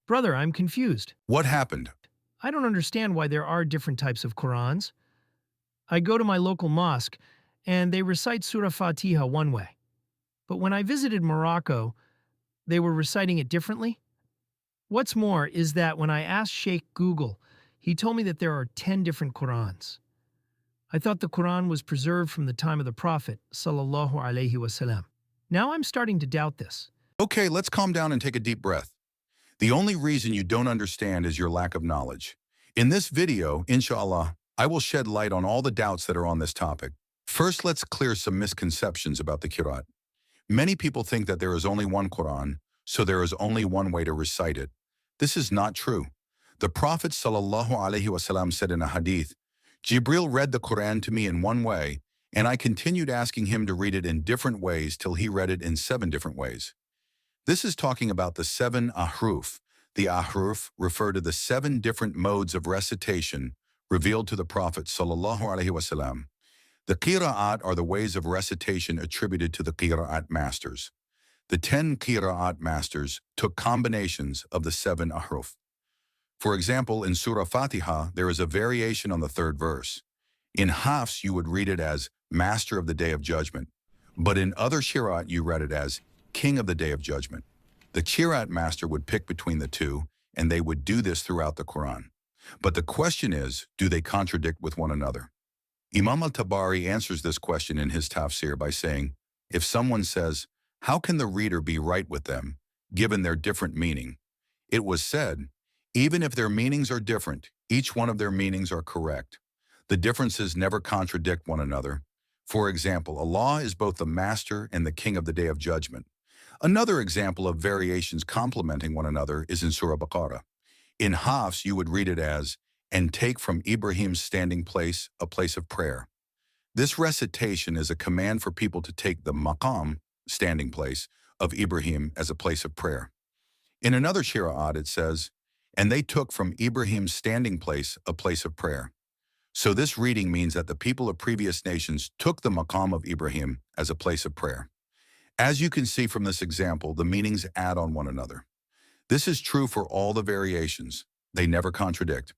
Brother, I'm confused. What happened? I don't understand why there are different types of Qurans. I go to my local mosque, and they recite Surah Fatiha one way. But when I visited Morocco, they were reciting it differently. What's more is that when I asked Sheikh Google, he told me that there are 10 different Qurans. I thought the Quran was preserved from the time of the Prophet, sallallahu alaihi wasallam. Now I'm starting to doubt this. Okay, let's calm down and take a deep breath. The only reason you don't understand is your lack of knowledge. In this video, inshallah, I will shed light on all the doubts that are on this topic. First, let's clear some misconceptions about the Qira'at. Many people think that there is only one Quran, so there is only one way to recite it. This is not true. The Prophet sallallahu alaihi wasallam said in a hadith, Jibril read the Quran to me in one way, and I continued asking him to read it in different ways till he read it in 7 different ways. This is talking about the 7 ahruf. The ahruf refer to the 7 different modes of recitation revealed to the Prophet sallallahu alaihi wasallam. The qira'at are the ways of recitation attributed to the qira'at masters. The 10 qira'at masters took combinations of the 7 ahruf. For example, in Surah Fatiha, there is a variation on the 3rd verse. In Hafs, you would read it as Master of the Day of Judgment, but in other qira'at, you read it as King of the Day of Judgment. The qiraat master would pick between the two, and they would do this throughout the Quran. But the question is, do they contradict with one another? Imam al-Tabari answers this question in his tafsir by saying, if someone says, how can the reader be right with them, given their different meaning? It was said, even if their meanings are different, each one of their meanings are correct. The differences never contradict one another. For example, Allah is both the Master and the King of the Day of Judgment. Another example of variations complementing one another is in Surah Baqarah. In Hafs, you would read it as, and take from Ibrahim's standing place a place of prayer. This recitation is a command for people to take the maqam, standing place, of Ibrahim as a place of prayer. In another Qira'at, it says, and they took from Ibrahim's standing place a place of prayer. So this reading means that the people of previous nations took the maqam of Ibrahim as a place of prayer. As you can see from this example, the meanings add on one another. This is true for all the variations. They never contradict.